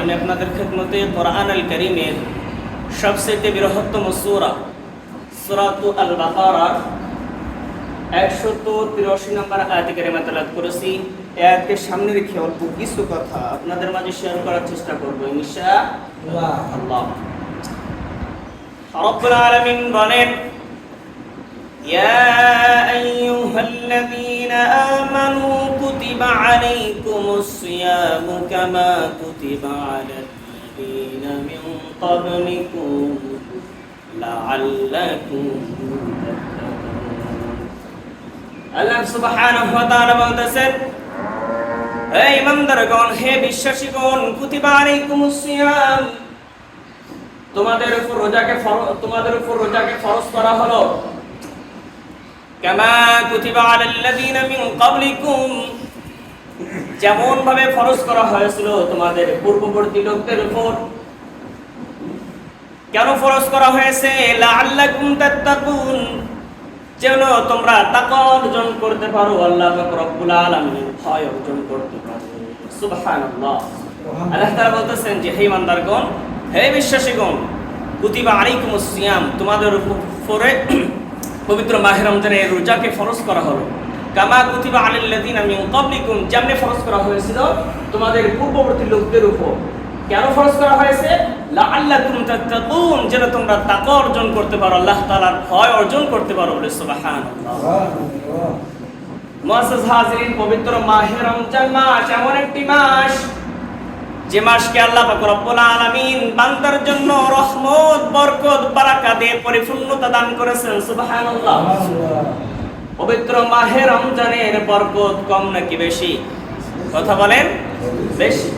আমি আপনাদের খেদমতে কোরআন আল কারীমের সবচেয়ে বৃহত্তম সূরা সূরাতুল আল বাকারার 183 নম্বর আয়াত কারিমা তেলাওয়াত করেছি। এই আয়াতকে সামনে রেখে অল্প কিছু কথা আপনাদের মাঝে শেয়ার করার চেষ্টা করব ইনশাআল্লাহ। রব্বুল আলামিন বলেন, يا أيها الذين آمنوا كتب عليكم الصيام كما كتب على الذين من قبلكم لعلكم تتقون। আল্লাহ সুবহানাহু ওয়া তাআলা বলতেছেন, হে ইমানদারগণ, হে বিশ্বাসীগণ, কুতিবা আলাইকুমুস সিয়াম, তোমাদের উপর রোজাকে ফরজ করা হলো। কামা কুতিবা আলাল্লাযীনা মিন ক্বাবলিকুম, যেমন ভাবে ফরজ করা হয়েছিল তোমাদের পূর্ববর্তী লোকদের উপর। কেন ফরজ করা হয়েছে? লাআল্লাকুম তাত্তাকুন, যেন তোমরা তাকওয়া অর্জন করতে পারো, আল্লাহ পাক রব্বুল আলামিন ভয় অর্জন করতে পারো। সুবহানাল্লাহ। আল্লাহ তাআলা বলতেছেন যে হে ইমানদারগণ, হে বিশ্বাসীগণ, কুতিবা আলাইকুমুস সিয়াম, তোমাদের উপরে পবিত্র মাহে রমজানের রোজাকে ফরজ করা হলো। কামা কুতিবা আলাল্লাযীনা মিন ক্বাবলিকুম, যেমনি ফরজ করা হয়েছিল তোমাদের পূর্ববর্তী লোকদের উপর। কেন ফরজ করা হয়েছে? লাআল্লাকুম তাত্তাকুন, যেন তোমরা তাকওয়া অর্জন করতে পারো, আল্লাহ তাআলার ভয় অর্জন করতে পারো। বলে সুবহানাল্লাহ। মুআজ্জাজ হাজিরিন, পবিত্র মাহে রমজান মাস এমন একটি মাস, যে মাসকে আল্লাহ পাক রব্বুল আলামিন বান্দার জন্য রহমত, বরকত, বারাকা দিয়ে পরিপূর্ণতা দান করেছেন। সুবহানাল্লাহ। পবিত্র মাহে রমজানের বরকত কম নাকি বেশি? কথা বলেন। বেশি।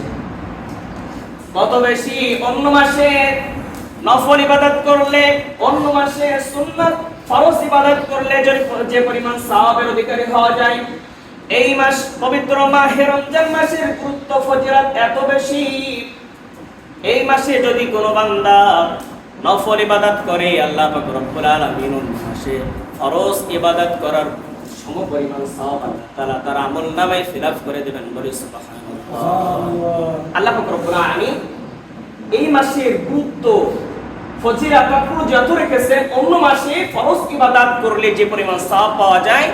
কত বেশি? অন্য মাসে নফল ইবাদত করলে, অন্য মাসে সুন্নাত ফরজ ইবাদত করলে যে পরিমাণ সওয়াবের অধিকারী হওয়া যায়, এই মাস পবিত্র মাহে রমজান মাসের গুরুত্ব ফজিলত এত বেশি। এই মাসে যদি কোনো বান্দা নফল ইবাদত করে, আল্লাহ পাক রব্বুল আলামিন মাসে ফরজ ইবাদত করার সমপরিমাণ সওয়াব আল্লাহ তাআলা তার আমলনামায় ফিলাপ করে দেবেন। বলি সুবহানাল্লাহ। আল্লাহ পাক রব্বুল আলামিন এই মাসের গুরুত্ব ফজিলত যত রেখেছেন, অন্য মাসে ফরজ ইবাদত করলে যে পরিমাণ সওয়াব পাওয়া যায়,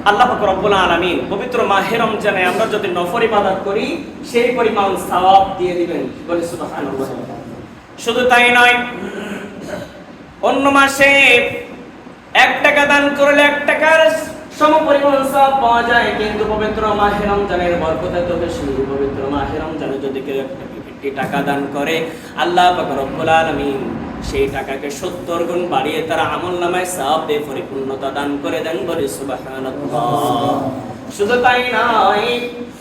আল্লাহ পাক রব্বুল আলামিন পবিত্র মাহে রমজানে আমরা যদি নফল ইবাদত করি, সেই পরিমাণ সওয়াব দিয়ে দিবেন। বলি সুবহানাল্লাহ। শুধু তাই নয়, অন্য মাসে 1 টাকা দান করলে 1 টাকার সমপরিমাণ সওয়াব পাওয়া যায়, কিন্তু পবিত্র মাহে রমজানের বরকত এত বেশি। পবিত্র মাহে রমজানে যদি কেউ 1 টাকা দান করে, আল্লাহ পাক রব্বুল আলামিন সেই টাকাকে 70 গুণ বাড়িয়ে তার আমলনামায় সওয়াব দিয়ে পরিপূর্ণতা দান করে দেন। বলি সুবহানাল্লাহ। শুধু তাই নয়,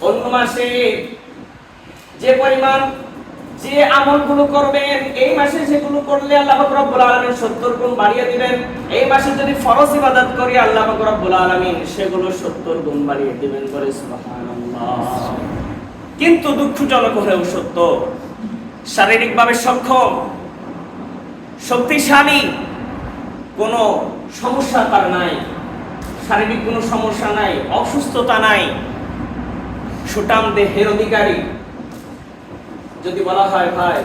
অন্য মাসে যে পরিমাণ যে আমলগুলো করবেন, এই মাসে সেগুলো করলে আল্লাহ পাক রব্বুল আলামিন 70 গুণ বাড়িয়ে দিবেন। এই মাসে যদি ফরজ ইবাদত করি, আল্লাহ পাক রব্বুল আলামিন সেগুলো 70 গুণ বাড়িয়ে দিবেন। বলি সুবহানাল্লাহ। কিন্তু দুঃখজনক হলেও সত্য, শারীরিকভাবে সক্ষম, শক্তিশালী, কোনো সমস্যা তার নাই, শারীরিক কোনো সমস্যা নাই, অসুস্থতা নাই, সুঠাম দেহের অধিকারী, যদি বলা হয় ভাই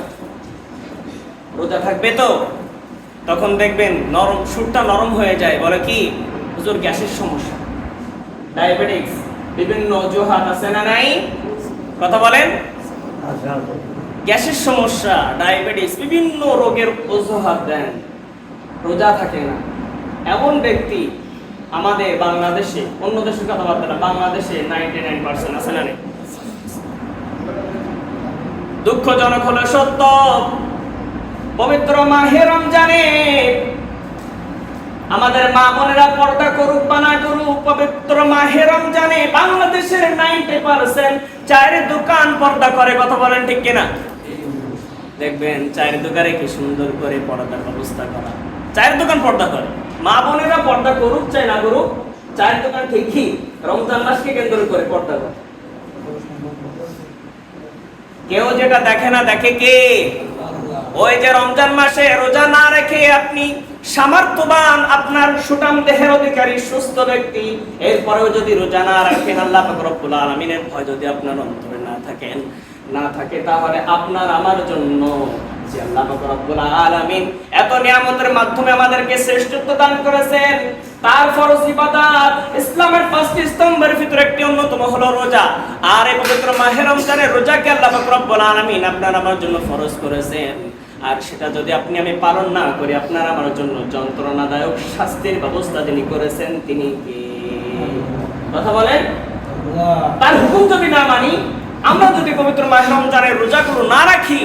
রোজা থাকবে তো, তখন দেখবেন নরম, সুরটা নরম হয়ে যায়। বলে কি হুজুর, গ্যাসের সমস্যা, ডায়াবেটিস, বিভিন্ন অজুহাত আছে না নাই? কথা বলেন। গ্যাসের সমস্যা, ডায়াবেটিস, বিভিন্ন রোগের অজুহাত দেন, রোজা থাকে না। এমন ব্যক্তি আমাদের বাংলাদেশে, অন্য দেশের কথা বাদ দিলাম, বাংলাদেশে 99% আছে না? দুঃখজনক হলো সত্য, পবিত্র মাহে রমজানে আমাদের মা বোনেরা পর্দা করুক বা না করুক, পবিত্র মাহে রমজানে বাংলাদেশের 90% চায়ের দোকান পর্দা করে। কথা বলেন ঠিক কিনা? দেখবেন চায়ের দোকানে কি সুন্দর করে পর্দার ব্যবস্থা করা, চায়ের দোকান পর্দা করে। মা বোনেরা পর্দা করুক চাই না করুক, চায়ের দোকান ঠিকই রমজান মাসকে কেন্দ্র করে পর্দা করে। কেউ যেটা দেখে না, দেখে কে? ওই যে রমজান মাসে রোজা না রেখে আপনি সামর্থ্যবান, আপনার সুঠাম দেহের অধিকারী, সুস্থ ব্যক্তি, এরপরেও যদি রোজা না রাখেন, আল্লাহ পাক রব্বুল আলামিনের ভয় যদি আপনার অন্তরে না থাকেন, না থাকে তাহলে আপনার আমার জন্য যে আল্লাহ পাক রব্বুল আলামিন এত নিয়ামতের মাধ্যমে আমাদেরকে শ্রেষ্ঠত্ব দান করেছেন, তার ফরজ ইবাদত ইসলামের পাঁচটি স্তম্ভের ভিতরে একটি অন্যতম হলো রোজা। আর এই পবিত্র মাহে রমজানের রোজাকে আল্লাহ পাক রব্বুল আলামিন আপনার আমার জন্য ফরজ করেছেন। আর সেটা যদি আপনি আমি পালন না করি, আপনার আমার জন্য যন্ত্রণাদায়ক শাস্তির ব্যবস্থা যিনি করেছেন তিনি কে? কথা বলেন। তার হুকুম যদি না মানি, আমরা যদি পবিত্র মাহে রমজানের রোজাগুলো না রাখি,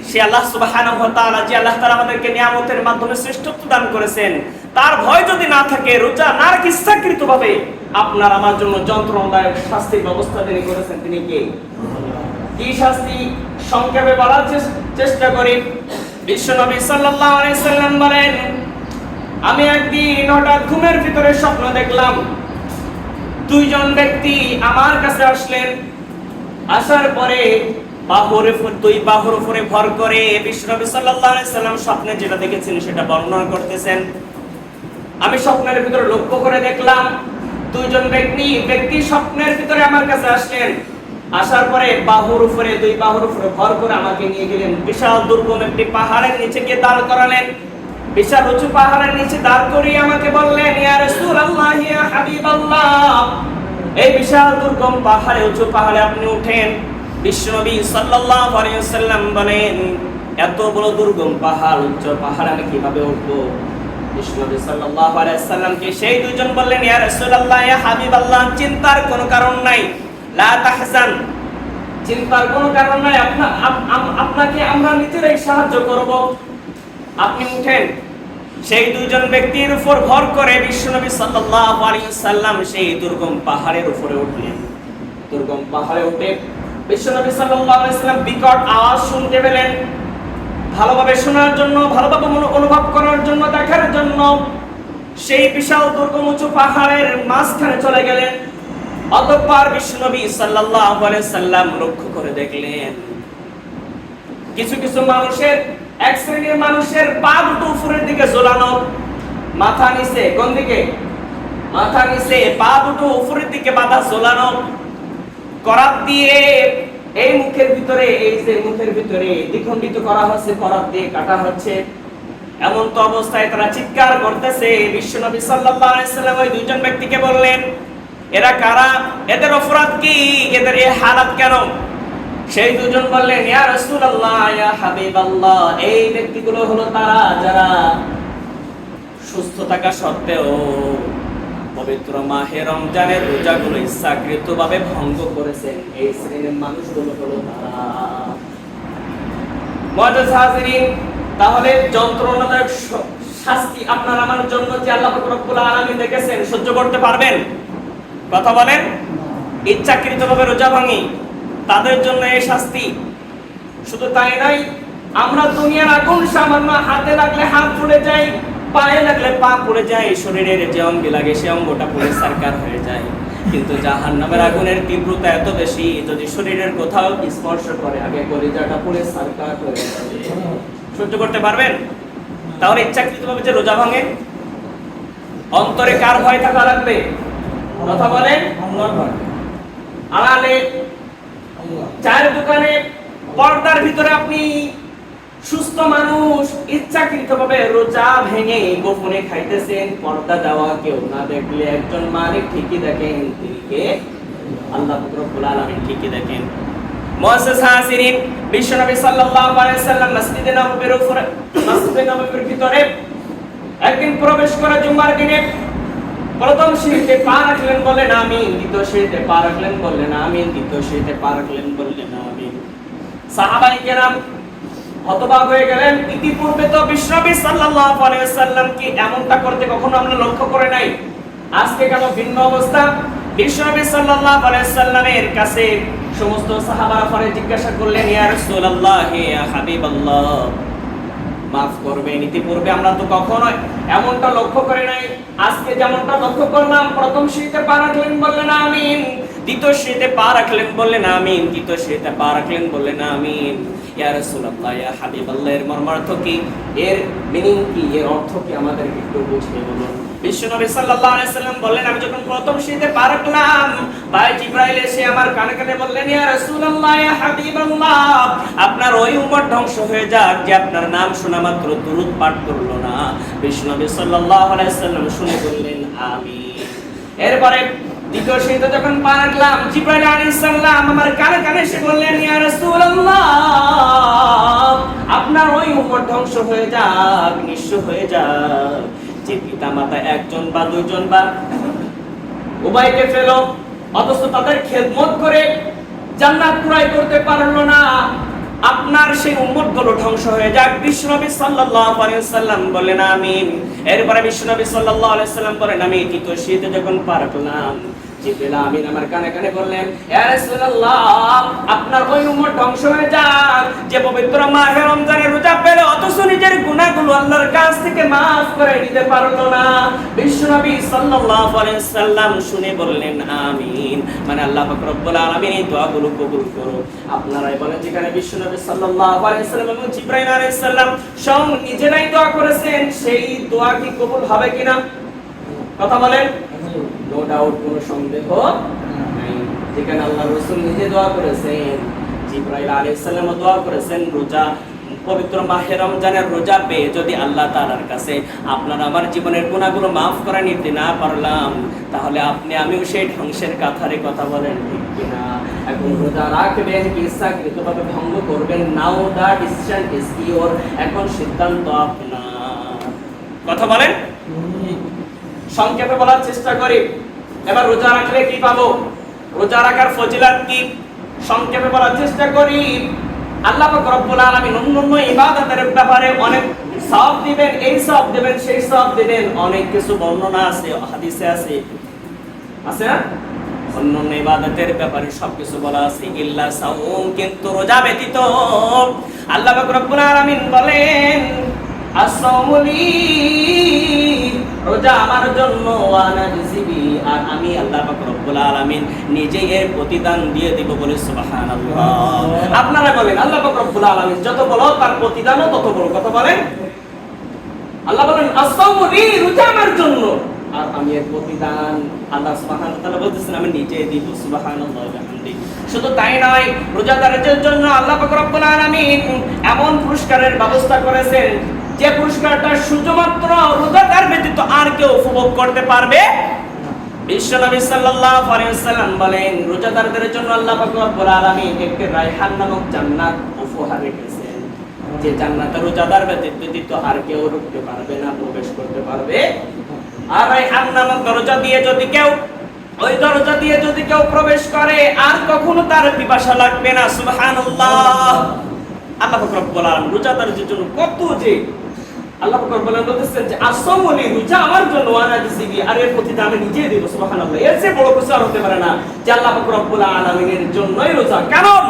সে আল্লাহ সুবহানাহু ওয়া তাআলা যে আল্লাহ তাআলা আমাদেরকে নিয়ামতের মাধ্যমে শ্রেষ্ঠত্ব দান করেছেন, তার ভয় যদি না থাকে, রোজা না রাখি ইচ্ছাকৃতভাবে, আপনার আমার জন্য যন্ত্রণাদায়ক শাস্তির ব্যবস্থা তিনি করেছেন তিনি কে? কি শাস্তি? সংক্ষেপে বলার চেষ্টা করি। বিশ্বনবী সাল্লাল্লাহু আলাইহি সাল্লাম বলেন, আমি একদিন হঠাৎ ঘুমের ভিতরে স্বপ্ন দেখলাম, দুইজন ব্যক্তি আমার কাছে আসলেন। আসার পরে দুই বাহুর উপরে ভর করে বিশ্বনবী সাল্লাল্লাহু আলাইহি সাল্লাম স্বপ্নে যেটা দেখেছেন সেটা বর্ণনা করতেছেন। আমি স্বপ্নের ভিতরে লক্ষ্য করে দেখলাম, দুইজন ব্যক্তি স্বপ্নের ভিতরে আমার কাছে আসলেন। আসার পরে দুই বাহুর উপরে ভর করে আমাকে নিয়ে গেলেন বিশাল দুর্গম একটি পাহাড়ের নিচে গিয়ে দাঁড় করালেন। বিশাল উঁচু পাহাড়ের নিচে দাঁড় করিয়ে আমাকে বললেন, ইয়া রাসূলুল্লাহ, ইয়া হাবিবাল্লাহ, এই বিশাল দুর্গম পাহাড়ে, উঁচু পাহাড়ে আপনি উঠেন। বিশ্বনবী সাল্লাল্লাহু আলাইহি ওয়াসাল্লাম বলেন, এত বড় দুর্গম পাহাড়, উচ্চ পাহাড় আমি কিভাবে উঠবো? বিশ্বনবী সাল্লাল্লাহু আলাইহি ওয়াসাল্লামকে সেই দুইজন বললেন, ইয়া রাসূলুল্লাহ, ইয়া হাবিবাল্লাহ, চিন্তার কোনো কারণ নাই, লা তাহজান, চিন্তার কোনো কারণ নাই, আপনাকে আমরা নিজেরাই সাহায্য করব, আপনি উঠেন। সেই দুইজন ব্যক্তির উপর ভর করে বিশ্বনবী সাল্লাল্লাহু আলাইহি ওয়াসাল্লাম সেই দুর্গম পাহাড়ের উপরে উঠলেন। দুর্গম পাহাড়ে উঠে বিশ্বনবী সাল্লাল্লাহু আলাইহি ওয়াসাল্লাম বিকট আওয়াজ শুনতে পেলেন। ভালোভাবে শোনার জন্য, ভালোভাবে অনুভব করার জন্য, দেখার জন্য সেই বিশাল দুর্গম উঁচু পাহাড়ের মাঝখানে চলে গেলেন। অতঃপর বিশ্বনবী সাল্লাল্লাহু আলাইহি ওয়াসাল্লাম লক্ষ্য করে দেখলেন, কিছু কিছু মানুষের, এক শ্রেণীর মানুষের পা দুটো উপরের দিকে ঝোলানো, মাথা নিচে, কোন দিকে? মাথা নিচে, পা দুটো উপরের দিকে বাঁধা ঝোলানো, করাত দিয়ে এই মুখের ভিতরে, এই যে মুখের ভিতরে দ্বিখণ্ডিত করা হচ্ছে, করাত দিয়ে কাটা হচ্ছে। এমন তো অবস্থায় তারা চিৎকার করতেছে। বিশ্বনবী সাল্লাল্লাহু আলাইহি ওয়াসাল্লাম ওই দুইজন ব্যক্তিকে বললেন, এরা কারা? এদের অপরাধ কি? এদের এই হালাত কেন? সেই দুজন বললেন, ইয়া রাসূলুল্লাহ, ইয়া হাবিবাল্লাহ, এই ব্যক্তিগুলো হলো তারা যারা সুস্থ থাকা সত্ত্বেও পবিত্র মাহে রমজানের রোজাগুলো ইচ্ছাকৃতভাবে ভঙ্গ করেছেন। এই শ্রেণীর মানুষগুলো হলো তারা। মুআজ্জাজ হাজিরিন, তাহলে যন্ত্রণাদায়ক শাস্তি আপনার আমার জন্য যে আল্লাহ পাক রব্বুল আলামিন রেখেছেন, সহ্য করতে পারবেন? কথা বলেন। ইচ্ছাকৃতভাবে রোজা ভাঙি, তাদের জন্য এই শাস্তি। শুধু তাই নয়, আমরা দুনিয়ার আগুন সামান্য হাতে লাগলে হাত পুড়ে যায়, পায়ে লাগলে পা পুড়ে যায়, শরীরের যে অঙ্গে লাগে সে অঙ্গটা পুড়ে ছারখার হয়ে যায়। কিন্তু জাহান্নামের আগুনের তীব্রতা এত বেশি, যদি শরীরের কোথাও স্পর্শ করে আগে কলিজাটা পুড়ে ছারখার হয়ে যাবে। সহ্য করতে পারবেন? তাহলে ইচ্ছাকৃতভাবে যে রোজা ভাঙে, অন্তরে কার ভয় থাকা লাগবে? কথা বলেন। আড়ালে, চায়ের দোকানে, পর্দার ভিতরে আপনি সুস্থ মানুষ ইচ্ছাকৃতভাবে রোজা ভেঙে গোপনে খাইতেছেন, পর্দা দেওয়া কেউ না দেখলে একজন মালিক ঠিকই দেখেন, তিনি কে? আল্লাহ রব্বুল আলামিন ঠিকই দেখেন। মুআজ্জাজ হাজিরিন, বিশ্বনবী সাল্লাল্লাহু আলাইহি ওয়াসাল্লাম মসজিদে নববীর ভিতরে একদিন প্রবেশ করে জুমার দিনে প্রথম সিঁড়িতে পা রাখলেন, বললেন আমিন। দ্বিতীয় সিঁড়িতে পা রাখলেন, বললেন আমিন। তৃতীয় সিঁড়িতে পা রাখলেন, বললেন আমিন। সাহাবায়ে কেরাম হতবাক হয়ে গেলেন। ইতিপূর্বে তো বিশ্বনবী সাল্লাল্লাহু আলাইহি ওয়াসাল্লাম কি এমনটা করতে কখনো আমরা লক্ষ্য করে নাই, আজকে কেন ভিন্ন অবস্থা? বিশ্বনবী সাল্লাল্লাহু আলাইহি ওয়াসাল্লামের কাছে সমস্ত সাহাবারা পরে জিজ্ঞাসা করলেন, ইয়া রাসূলুল্লাহ, ইয়া হাবিবাল্লাহ, মাফ করবেন, ইতিপূর্বে আমরা তো কখনো এমনটা লক্ষ্য করে নাই, আজকে যেমনটা লক্ষ্য করলাম, প্রথম সিঁড়িতে পা রাখলেন, বললেন আমিন। দ্বিতীয় সিঁড়িতে পা রাখলেন, বললেন আমিন। তৃতীয় সিঁড়িতে পা রাখলেন, বললেন আমিন। ইয়া রাসূলুল্লাহ, ইয়া হাবিবাল্লাহ, এর মর্মার্থ কি? এর মিনিং কি? এর অর্থ কি? আমাদেরকে একটু বুঝিয়ে বলুন। বিশ্বনবী সাল্লাল্লাহু আলাইহি সাল্লাম বললেন, আমি যখন প্রথম শীতে পা রাখলাম, ভাই জিবরাইল এসে আমার কানে কানে বললেন, ইয়া রাসূলুল্লাহ, ইয়া হাবিবাল্লাহ, আপনার ওই উম্মত ধ্বংস হয়ে যাক যে আপনার নাম শোনা মাত্র দুরূদ পাঠ করলো না। বিশ্বনবী সাল্লাল্লাহু আলাইহি সাল্লাম শুনে বললেন, আমিন। এরপরে দ্বিতীয় শীতে যখন পা রাখলাম, জিবরাইল আলাইহিস সালাম আমার কানে কানে এসে বললেন, ইয়া রাসূলুল্লাহ, আপনার ওই উম্মত ধ্বংস হয়ে যাক, নিঃস্ব হয়ে যাক যে পিতামাতা একজন বা দুইজন বা উভয়কে ফেল, অথচ তাদের খেদমত করে জান্নাত ক্রয় করতে পারলো না, আপনার সেই উম্মতগুলো ধ্বংস হয়ে যাক। বিশ্বনবী সাল্লাল্লাহু আলাইহি ওয়াসাল্লাম বলেন, আমিন। এরপরে বিশ্বনবী সাল্লাল্লাহু আলাইহি ওয়াসাল্লাম বলেন, আমি তৃতীয় শীতে যখন পা রাখলাম, জিবরাইল আমিন আমার কানে কানে বললেন, ইয়া রাসূলুল্লাহ, আপনার ওই উম্মত ধ্বংস হয়ে যাক যে পবিত্র মাহে রমজানের রোজা পেল অথচ নিজের গুনাহগুলো আল্লাহর কাছ থেকে maaf করে নিতে পারলো না। বিশ্বনবী সাল্লাল্লাহু আলাইহি ওয়াসাল্লাম শুনে বললেন, আমিন। মানে আল্লাহ পাক রব্বুল আলামিন এই দোয়াগুলো কবুল করো। আপনারাই বলেন, যেখানে বিশ্বনবী সাল্লাল্লাহু আলাইহি ওয়াসাল্লাম এবং জিবরাইল আলাইহিস সালাম স্বয়ং নিজেরাই দোয়া করেছেন, সেই দোয়া কি কবুল হবে কিনা? কথা বলেন। নো ডাউট, কোনো সন্দেহ নাই। যেখানে আল্লাহর রাসূল নিজে দোয়া করেছেন, জিবরাইল আলাইহিস সালাম দোয়া করেছেন, রোজা পবিত্র মাহে রমজানের রোজা পেয়ে যদি আল্লাহ তাআলার কাছে আপনার আমার জীবনের গুনাহগুলো maaf করে নিতে না পারলাম, তাহলে আপনি আমিও সেই ধ্বংসের কাতারে, কথা বলেন ঠিক কিনা? এখন রোজা রাখবেন কি ইচ্ছাকৃতভাবে ভঙ্গ করবেন, নাও দা ডিসিশন ইজ ইওর, এখন সিদ্ধান্ত আপনার। কথা বলেন। সংক্ষেপে বলার চেষ্টা করি। এবার রোজা রাখলে কি পাবো, রোজা রাখার ফজিলত কি, সংক্ষেপে বলার চেষ্টা করি। আল্লাহ পাক রব্বুল আলামিন অন্যান্য ইবাদতের ব্যাপারে অনেক সওয়াব দিবেন, এই সওয়াব দিবেন, সেই সওয়াব দিবেন, অনেক কিছু বর্ণনা আছে, হাদিসে আছে, আছে না? অন্যান্য ইবাদতের ব্যাপারে সবকিছু বলা আছে ইল্লা সাওম, কিন্তু রোজা ব্যতীত। আল্লাহ পাক রব্বুল আলামিন বলেন, as-sawmu li, রোজা আমার জন্য, ওয়ানা জিবি, আর আমি আল্লাহ পাক রব্বুল আলামিন নিজেই এর প্রতিদান দিয়ে দেব, বলে সুবহানাল্লাহ। আপনারা বলেন, আল্লাহ পাক রব্বুল আলামিন যত বড় তার প্রতিদানও তত বড়। কথা বলেন। আল্লাহ বলেন, as-sawmu li, রোজা আমার জন্য, আর আমি এর প্রতিদান আল্লাহ সুবহানাহু ওয়া তাআলা বলতেছেন আমি নিজেই দেব, সুবহানাল্লাহ ওয়া বিহামদিহি। শুধু তাই নয়, রোজাদারদের জন্য আল্লাহ পাক রব্বুল আলামিন এমন পুরস্কারের ব্যবস্থা করেছেন যে পুরস্কারটা শুধুমাত্র রোজাদার ব্যতীত আর কেউ উপভোগ করতে পারবে। বিশ্বনবী সাল্লাল্লাহু আলাইহি ওয়াসাল্লাম বলেন, রোজাদারদের জন্য আল্লাহ পাক রব্বুল আলামিন একটি রায়হান নামক জান্নাত উপহার রেখেছেন, যে জান্নাতে রোজাদার ব্যতীত আর কেউ ঢুকতে পারবে না, প্রবেশ করতে পারবে। আর রায়হান নামক দরজা দিয়ে যদি কেউ, ওই দরজা দিয়ে যদি কেউ প্রবেশ করে, আর কখনো তার পিপাসা লাগবে না। সুবহানাল্লাহ। আল্লাহ পাক রব্বুল আলামিন রোজাদারদের জন্য কত যে আল্লাহ পাক রব্বুল আলামিন বলেছেন যে as-sawmu li, রোজা আমার জন্য, ওয়ানা জিবি, আর এর প্রতিদান আমি নিজেই দেব। সুবহানাল্লাহ। এর চেয়ে বড় কিছু আর হতে পারে না যে আল্লাহ পাক রব্বুল আলামিনের জন্যই রোজা। কারণ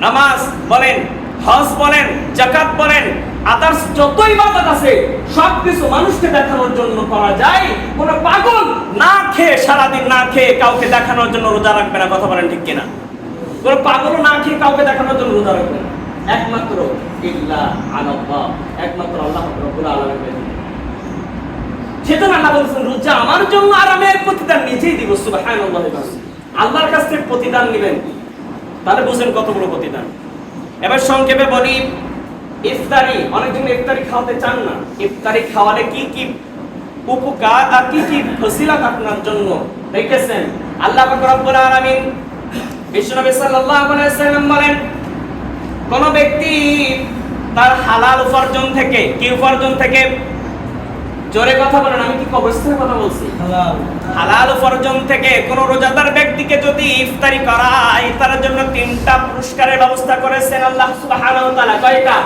নামাজ বলেন, হজ বলেন, যাকাত বলেন, আদার্স যত ইবাদত আছে সবকিছু মানুষকে দেখানোর জন্য করা যায়। কোন পাগল না খেয়ে, সারাদিন না খেয়ে কাউকে দেখানোর জন্য রোজা রাখবে না। কথা বলেন ঠিক কিনা? কোন পাগল না খেয়ে কাউকে দেখানোর জন্য রোজা রাখবে না, একমাত্র ইল্লা আল্লাহ, একমাত্র আল্লাহ রাব্বুল আলামিন। সেজন্য আল্লাহ বলেছেন, রোজা আমার জন্য, আর আমি এর প্রতিদান নিজেই দিব। সুবহানাল্লাহ। আল্লাহর কাছ থেকে প্রতিদান নেবেন, তাহলে বুঝেন কত বড় প্রতিদান। এবার সংক্ষেপে বলি, ইফতারি, অনেকজন ইফতারি খাওয়াতে চান না। ইফতারি খাওয়ালে কি কি উপকার আর কি কি ফজিলত আপনার জন্য রেখেছেন আল্লাহ পাক রব্বুল আলামিন। বিশ্বনবী সাল্লাল্লাহু আলাইহি ওয়াসাল্লাম বলেন, কোন ব্যক্তি তার হালাল উপার্জন থেকে, কি উপার্জন থেকে, জোরে কথা বলেন, আমি কি কবরস্থানের কথা বলছি? হালাল উপার্জন থেকে কোন রোজাদার ব্যক্তিকে যদি ইফতারি করায়, তার জন্য 3টা পুরস্কারের ব্যবস্থা করেছেন আল্লাহ সুবহানাহু ওয়া তাআলা। কয়টা?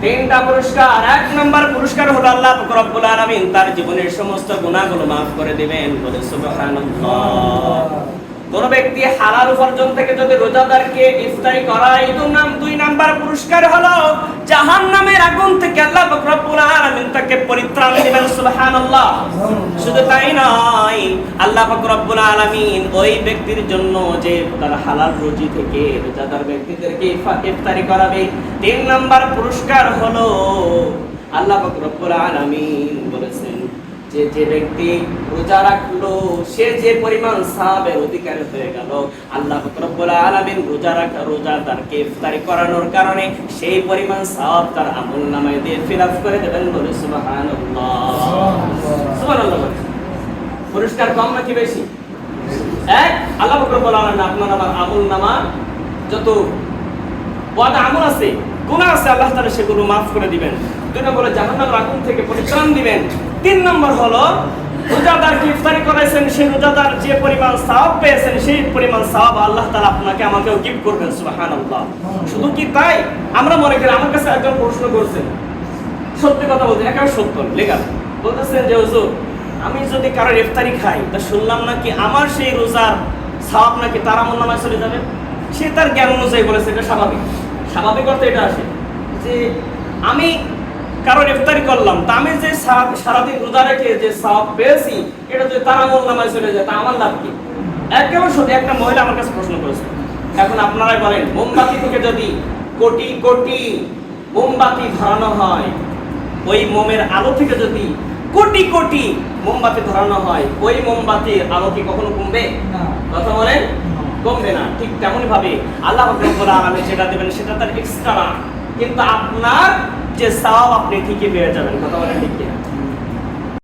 3টা পুরস্কার। 1 নম্বর পুরস্কার হলো আল্লাহ পাক রব্বুল আলামিন তার জীবনের সমস্ত গুনাহগুলো maaf করে দিবেন, বলে সুবহানাল্লাহ। কোন ব্যক্তি হালাল উপার্জন থেকে যদি রোজাদারকে ইফতারি করায়, 2 নাম্বার পুরস্কার হলো জাহান্নামের আগুন থেকে আল্লাহ পাক রব্বুল আলামিন তাকে পরিত্রাণ দিবেন। সুবহানাল্লাহ। শুধু তাই নয়, আল্লাহ পাক রব্বুল আলামিন ওই ব্যক্তির জন্য যে তার হালাল রুজি থেকে রোজাদার ব্যক্তিদেরকে ইফতারি করাবে, 3 নাম্বার পুরস্কার হলো আল্লাহ পাক রব্বুল আলামিন বলেছেন যে যে ব্যক্তি রোজা রাখলো সে যে পরিমাণ সওয়াবের অধিকারী হয়ে গেল, আল্লাহ পাক রব্বুল আলামিন রোজাদারকে ইফতারি করানোর কারণে সেই পরিমাণ সওয়াব তার আমলনামায় দিয়ে ফিলাপ করে দেবেন। বলে সুবহানাল্লাহ। সুবহানাল্লাহ। পুরস্কার কম নাকি বেশি? এক, আল্লাহ পাক রব্বুল আলামিন আপনার আমার আমলনামা যত বদ আমল আছে, গুনাহ আছে, আল্লাহ তাআলা সেগুলো মাফ করে দিবেন। দুই নম্বরে জাহান্নামের আগুন থেকে পরিত্রাণ দিবেন। তিন নম্বর হলো রোজাদারকে ইফতারি করাইছেন, সেই রোজাদার যে পরিমাণ সওয়াব পেয়েছেন সেই পরিমাণ সওয়াব আল্লাহ তাআলা আপনাকে আমাকেও গিফট করবেন। সুবহানাল্লাহ। শুধু কি তাই? আমরা মনে করি, আমার কাছে একজন প্রশ্ন করছেন, সত্যি কথা বলতে একেবারে সত্য লেখা, বলতেছেন যে হুজুর আমি যদি কারোর ইফতারি খাই তা শুনলাম নাকি আমার সেই রোজার সওয়াব নাকি তার আমলনামায় চলে যাবে। সে তার জ্ঞান অনুযায়ী বলেছে, এটা স্বাভাবিক। স্বাভাবিক অর্থে এটা আসে যে আমি কারোর ইফতারি করলাম, তা আমি যে সারাদিন রোজা রেখে যে সওয়াব পেয়েছি এটা যদি তার আমলনামায় চলে যায় তা আমার লাভ কি? একেবারে সত্যি। একটা মহিলা আমার কাছে প্রশ্ন করেছে, এখন আপনারাই বলেন, মোমবাতি থেকে যদি কোটি কোটি মোমবাতি ধরানো হয়, ওই মোমের আলো থেকে যদি কোটি কোটি মোমবাতি ধরানো হয়, ওই মোমবাতির আলো কি কখনো কমবে? কথা বলেন, কমবে না। ঠিক তেমনই ভাবে আল্লাহ রাব্বুল আলামিন যেটা দেবেন সেটা তার এক্সট্রা, কিন্তু আপনার যে সওয়াব আপনি ঠিকই পেয়ে যাবেন। কথা বলেন ঠিক কিনা?